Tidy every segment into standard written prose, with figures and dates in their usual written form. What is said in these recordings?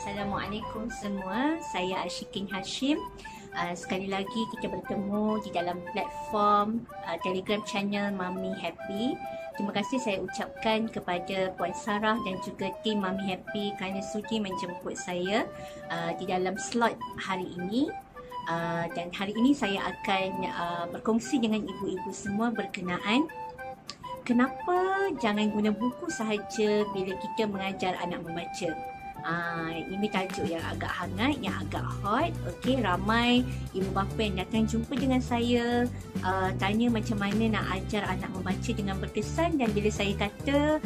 Assalamualaikum semua, saya Ashikin Hashim. Sekali lagi kita bertemu di dalam platform Telegram channel Mami Happy. Terima kasih saya ucapkan kepada Puan Sarah dan juga tim Mami Happy kerana sudi menjemput saya di dalam slot hari ini. Dan hari ini saya akan berkongsi dengan ibu-ibu semua berkenaan kenapa jangan guna buku sahaja bila kita mengajar anak membaca. Ini tajuk yang agak hangat, yang agak hot. Okey, ramai ibu bapa yang datang jumpa dengan saya, tanya macam mana nak ajar anak membaca dengan berkesan. Dan bila saya kata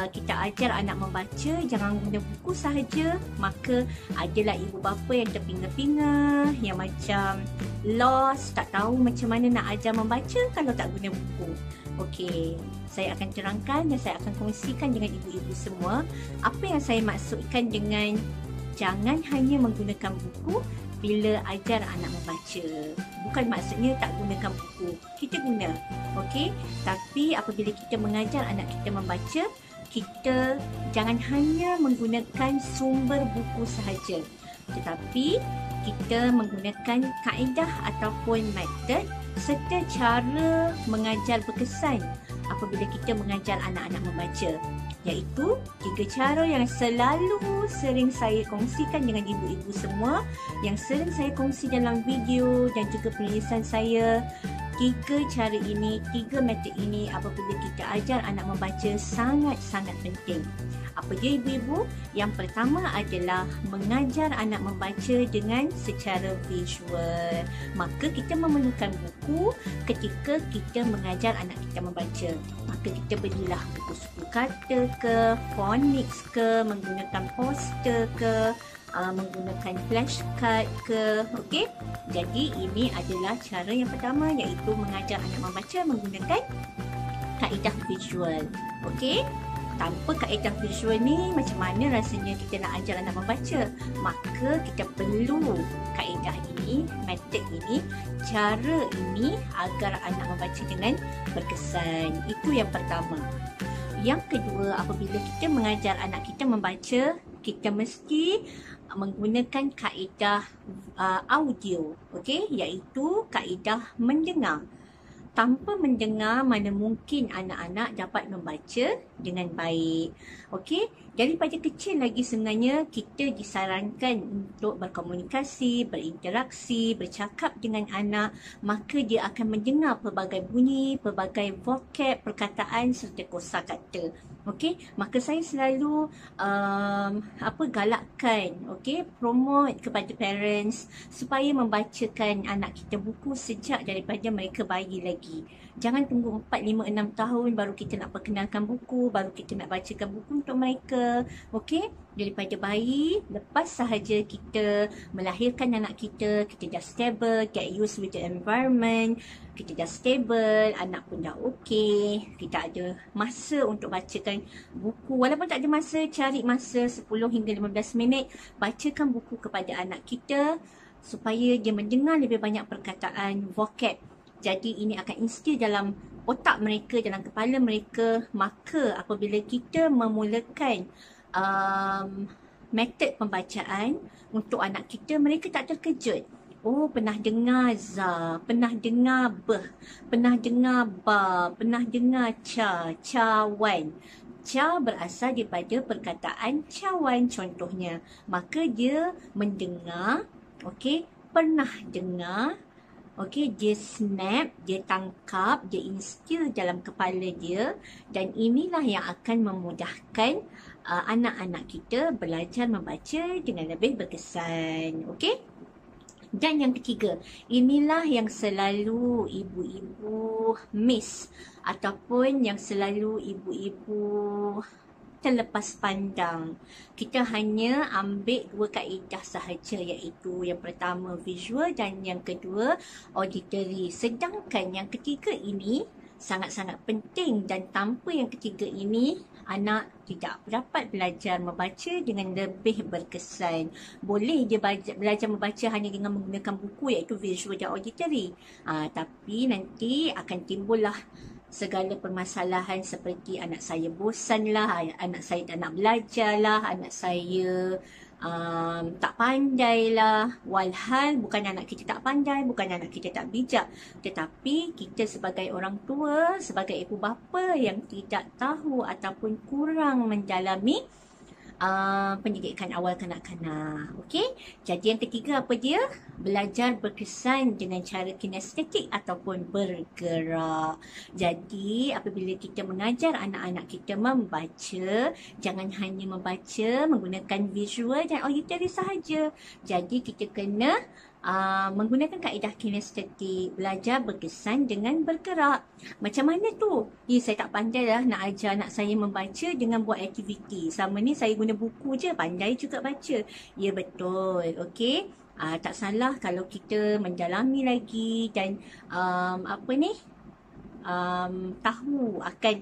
kita ajar anak membaca jangan guna buku sahaja, maka adalah ibu bapa yang terpinga-pinga, yang macam lost, tak tahu macam mana nak ajar membaca kalau tak guna buku. Okey, saya akan terangkan dan saya akan kongsikan dengan ibu-ibu semua apa yang saya maksudkan dengan jangan hanya menggunakan buku bila ajar anak membaca. Bukan maksudnya tak gunakan buku, kita guna, okey? Tapi apabila kita mengajar anak kita membaca, kita jangan hanya menggunakan sumber buku sahaja, tetapi kita menggunakan kaedah ataupun metod serta cara mengajar berkesan apabila kita mengajar anak-anak membaca, iaitu 3 cara yang selalu sering saya kongsikan dengan ibu-ibu semua, yang sering saya kongsi dalam video dan juga penulisan saya. 3 cara ini, 3 metod ini apabila kita ajar anak membaca sangat-sangat penting. Apa dia ibu-ibu? Yang pertama adalah mengajar anak membaca dengan secara visual. Maka kita memerlukan buku ketika kita mengajar anak kita membaca. Maka kita belilah buku suku kata ke, phonics ke, menggunakan poster ke, menggunakan flashcard ke. Okey, jadi ini adalah cara yang pertama, iaitu mengajar anak membaca menggunakan kaedah visual. Okey, tanpa kaedah visual ni macam mana rasanya kita nak ajar anak membaca? Maka kita perlu kaedah ini, metod ini, cara ini agar anak membaca dengan berkesan. Itu yang pertama. Yang kedua, apabila kita mengajar anak kita membaca, kita mesti menggunakan kaedah audio, okey, iaitu kaedah mendengar. Tanpa mendengar, mana mungkin anak-anak dapat membaca dengan baik. Okey, daripada kecil lagi sebenarnya kita disarankan untuk berkomunikasi, berinteraksi, bercakap dengan anak, maka dia akan mendengar pelbagai bunyi, pelbagai vocab, perkataan serta kosakata. Okey, maka saya selalu galakkan, okey, promote kepada parents supaya membacakan anak kita buku sejak daripada mereka bayi lagi. Jangan tunggu 4, 5, 6 tahun baru kita nak perkenalkan buku, baru kita nak bacakan buku untuk mereka. Okey, daripada bayi, lepas sahaja kita melahirkan anak kita dah stable, get used with the environment, kita dah stable, anak pun dah okey, kita ada masa untuk bacakan buku. Walaupun tak ada masa, cari masa 10 hingga 15 minit, bacakan buku kepada anak kita supaya dia mendengar lebih banyak perkataan, vocab. Jadi ini akan instill dalam otak mereka, dalam kepala mereka. Maka apabila kita memulakan metod pembacaan untuk anak kita, mereka tak terkejut. Oh, pernah dengar za, pernah dengar beh, pernah dengar ba, pernah dengar ca, cawan. Ca berasal daripada perkataan cawan contohnya. Maka dia mendengar, okey, pernah dengar. Okey, dia snap, dia tangkap, dia instill dalam kepala dia, dan inilah yang akan memudahkan anak-anak kita belajar membaca dengan lebih berkesan. Okey? Dan yang ketiga, inilah yang selalu ibu-ibu miss ataupun yang selalu ibu-ibu terlepas pandang. Kita hanya ambil 2 kaedah sahaja, iaitu yang pertama visual dan yang kedua auditory. Sedangkan yang ketiga ini sangat-sangat penting, dan tanpa yang ketiga ini anak tidak dapat belajar membaca dengan lebih berkesan. Boleh dia belajar membaca hanya dengan menggunakan buku, iaitu visual dan auditory. Tapi nanti akan timbullah segala permasalahan seperti anak saya bosan lah, anak saya tak nak belajar lah, anak saya tak pandai lah. Walhal bukan anak kita tak pandai, bukan anak kita tak bijak, tetapi kita sebagai orang tua, sebagai ibu bapa yang tidak tahu ataupun kurang mendalami pendidikan awal kanak-kanak. Okey, jadi yang ketiga apa dia? Belajar berkesan dengan cara kinestetik ataupun bergerak. Jadi apabila kita mengajar anak-anak kita membaca, jangan hanya membaca menggunakan visual dan auditory sahaja. Jadi kita kena menggunakan kaedah kinestetik, belajar berkesan dengan bergerak. Macam mana tu? Saya tak pandai lah nak ajar anak saya membaca dengan buat aktiviti. Selama ni saya guna buku je, pandai juga baca. Ya betul, okey. Tak salah kalau kita mendalami lagi dan tahu akan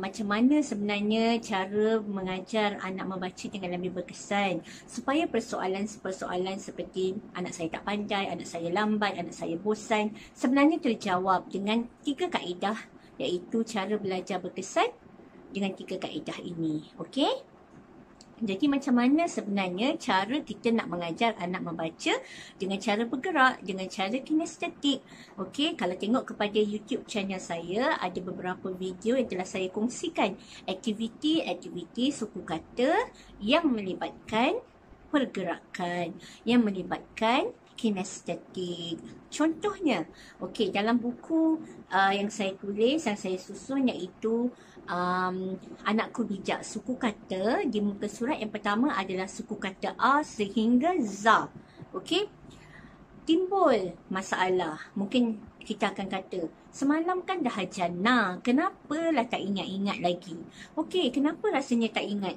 macam mana sebenarnya cara mengajar anak membaca dengan lebih berkesan, supaya persoalan-persoalan seperti anak saya tak pandai, anak saya lambat, anak saya bosan sebenarnya terjawab dengan 3 kaedah, iaitu cara belajar berkesan dengan 3 kaedah ini. Okey? Jadi macam mana sebenarnya cara kita nak mengajar anak membaca dengan cara bergerak, dengan cara kinestetik. Okey, kalau tengok kepada YouTube channel saya, ada beberapa video yang telah saya kongsikan. Aktiviti-aktiviti suku kata yang melibatkan pergerakan, yang melibatkan kinestetik. Contohnya, okey, dalam buku yang saya tulis, yang saya susun, iaitu Anakku Bijak, suku kata, di muka surat yang pertama adalah suku kata A sehingga Z. Okey, timbul masalah. Mungkin kita akan kata, semalam kan dah ajar nah, kenapalah tak ingat-ingat lagi? Okey, kenapa rasanya tak ingat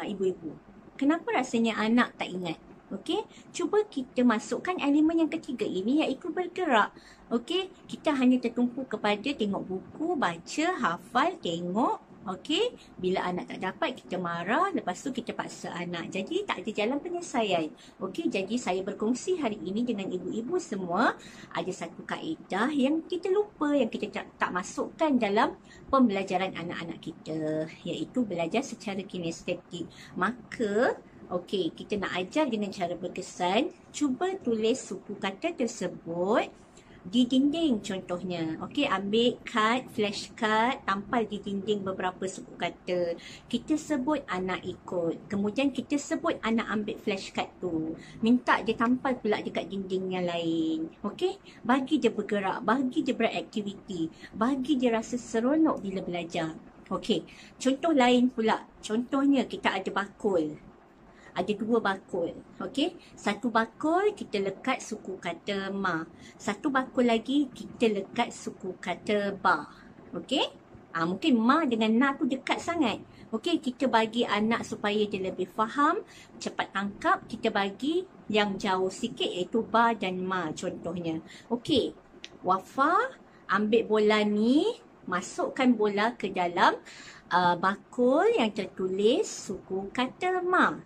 ibu-ibu? Kenapa rasanya anak tak ingat? Okey, cuba kita masukkan elemen yang ketiga ini, iaitu bergerak. Okey, kita hanya tertumpu kepada tengok buku, baca, hafal, tengok. Okey, bila anak tak dapat kita marah, lepas tu kita paksa anak. Jadi tak ada jalan penyelesaian. Okey, jadi saya berkongsi hari ini dengan ibu-ibu semua, ada satu kaedah yang kita lupa, yang kita tak masukkan dalam pembelajaran anak-anak kita, iaitu belajar secara kinestetik. Maka okey, kita nak ajar dengan cara berkesan. Cuba tulis suku kata tersebut di dinding contohnya. Okey, ambil flash card, tampal di dinding beberapa suku kata. Kita sebut anak ikut. Kemudian kita sebut anak ambil flash card tu. Minta dia tampal pula dekat dinding yang lain. Okey, bagi dia bergerak, bagi dia beraktiviti, bagi dia rasa seronok bila belajar. Okey, contoh lain pula. Contohnya kita ada bakul. Ada 2 bakul. Okey, satu bakul kita lekat suku kata ma. Satu bakul lagi kita lekat suku kata ba. Okey? Mungkin ma dengan na tu dekat sangat. Okey, kita bagi anak supaya dia lebih faham, cepat tangkap, kita bagi yang jauh sikit, iaitu ba dan ma contohnya. Okey, Wafa ambil bola ni, masukkan bola ke dalam bakul yang tertulis suku kata ma.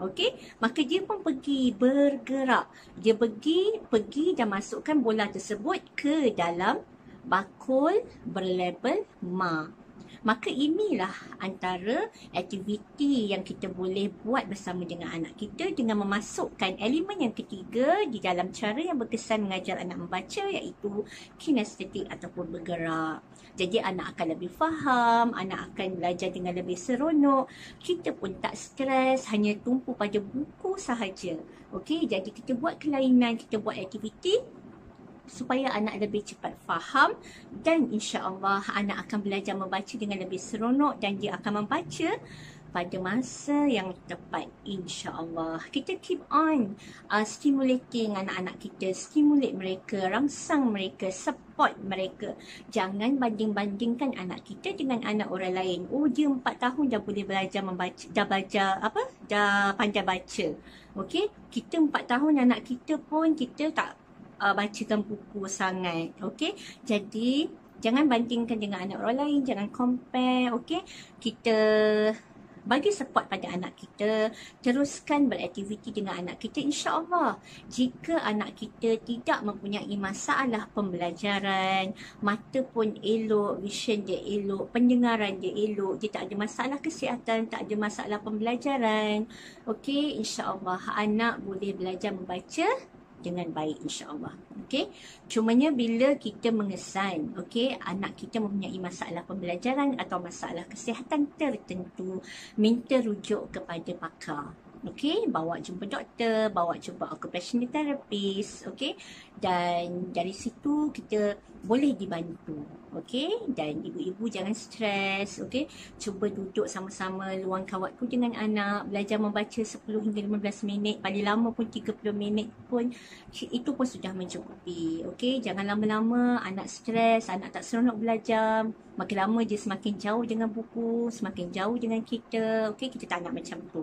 Okey, maka dia pun pergi bergerak. Dia pergi dan masukkan bola tersebut ke dalam bakul berlabel ma. Maka inilah antara aktiviti yang kita boleh buat bersama dengan anak kita dengan memasukkan elemen yang ketiga di dalam cara yang berkesan mengajar anak membaca, iaitu kinestetik ataupun bergerak. Jadi anak akan lebih faham, anak akan belajar dengan lebih seronok. Kita pun tak stres, hanya tumpu pada buku sahaja. Okey, jadi kita buat kelainan, kita buat aktiviti supaya anak lebih cepat faham, dan insya-Allah anak akan belajar membaca dengan lebih seronok dan dia akan membaca pada masa yang tepat, insya-Allah. Kita keep on stimulating anak-anak kita, stimulate mereka, rangsang mereka, support mereka. Jangan banding-bandingkan anak kita dengan anak orang lain. Oh, dia 4 tahun dah boleh belajar membaca, dah pandai baca. Okey, kita 4 tahun anak kita pun kita tak bacakan buku sangat. Okey, jadi jangan bandingkan dengan anak orang lain, jangan compare. Okey, kita Bagi support pada anak kita, teruskan beraktiviti dengan anak kita, insya-Allah. Jika anak kita tidak mempunyai masalah pembelajaran, mata pun elok, vision dia elok, pendengaran dia elok, dia tak ada masalah kesihatan, tak ada masalah pembelajaran, okey, insya-Allah anak boleh belajar membaca dengan baik, insya-Allah. Okey. Cumanya bila kita mengesan, okey, anak kita mempunyai masalah pembelajaran atau masalah kesihatan tertentu, minta rujuk kepada pakar. Okey, bawa jumpa doktor, bawa jumpa occupational therapist, okey. Dan dari situ kita boleh dibantu. Okey, dan ibu-ibu jangan stres, okey. Cuba duduk sama-sama, luangkan waktu dengan anak, belajar membaca 10 hingga 15 minit, paling lama pun 30 minit pun, itu pun sudah mencukupi. Okey, jangan lama-lama anak stres, anak tak seronok belajar. Makin lama dia semakin jauh dengan buku, semakin jauh dengan kita. Okey, kita tak nak macam tu.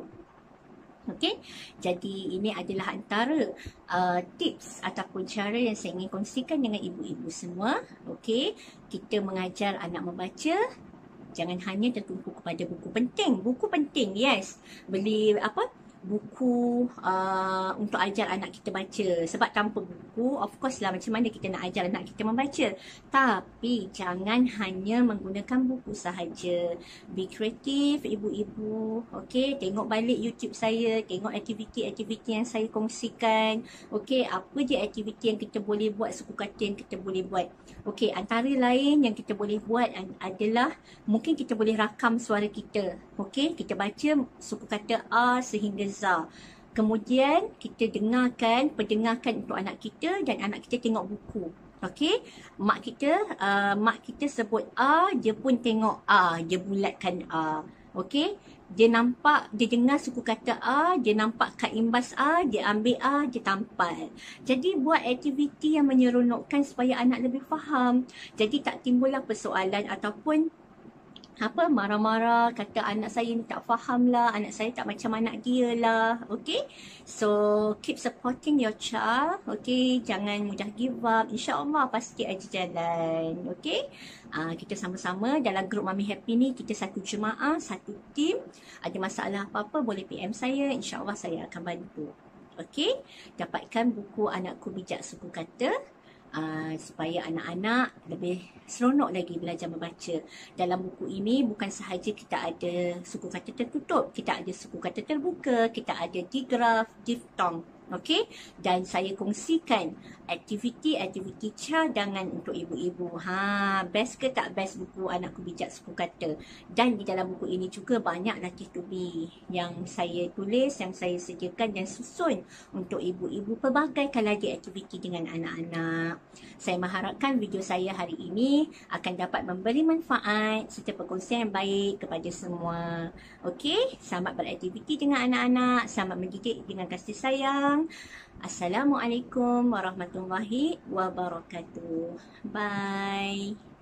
Okey, jadi ini adalah antara tips ataupun cara yang saya ingin kongsikan dengan ibu-ibu semua. Okey, kita mengajar anak membaca, jangan hanya tertumpu kepada buku penting. Buku penting, yes. Beli buku untuk ajar anak kita baca. Sebab tanpa buku, of course lah, macam mana kita nak ajar anak kita membaca. Tapi jangan hanya menggunakan buku sahaja. Be kreatif, ibu-ibu. Okey, tengok balik YouTube saya, tengok aktiviti-aktiviti yang saya kongsikan. Okey, apa je aktiviti yang kita boleh buat, suku kata yang kita boleh buat. Okey, antara lain yang kita boleh buat adalah mungkin kita boleh rakam suara kita. Okey, kita baca suku kata A sehingga Z. Kemudian kita perdengarkan untuk anak kita dan anak kita tengok buku. Okey, mak kita sebut A, dia pun tengok A, dia bulatkan A. Okey, dia dengar suku kata A, dia nampak kad imbas A, dia ambil A, dia tampal. Jadi buat aktiviti yang menyeronokkan supaya anak lebih faham. Jadi tak timbullah persoalan ataupun marah-marah, kata anak saya ni tak faham lah, anak saya tak macam anak dia lah. Okay, so keep supporting your child. Okay, jangan mudah give up, insyaAllah pasti ada jalan. Okay, kita sama-sama dalam grup Mami Happy ni, kita satu jemaah, satu team. Ada masalah apa-apa boleh PM saya, insyaAllah saya akan bantu. Okay, dapatkan buku Anakku Bijak Suku Kata, supaya anak-anak lebih seronok lagi belajar membaca. Dalam buku ini bukan sahaja kita ada suku kata tertutup, kita ada suku kata terbuka, kita ada digraf, diftong. Okey, dan saya kongsikan aktiviti-aktiviti cadangan untuk ibu-ibu. Best ke tak best buku Anakku Bijak Suku Kata? Dan di dalam buku ini juga banyak latih to be yang saya tulis, yang saya sediakan dan susun untuk ibu-ibu pelbagai lagi aktiviti dengan anak-anak. Saya mengharapkan video saya hari ini akan dapat memberi manfaat serta perkongsian yang baik kepada semua. Okey, selamat beraktiviti dengan anak-anak, selamat mendidik dengan kasih sayang. Assalamualaikum warahmatullahi wabarakatuh. Bye.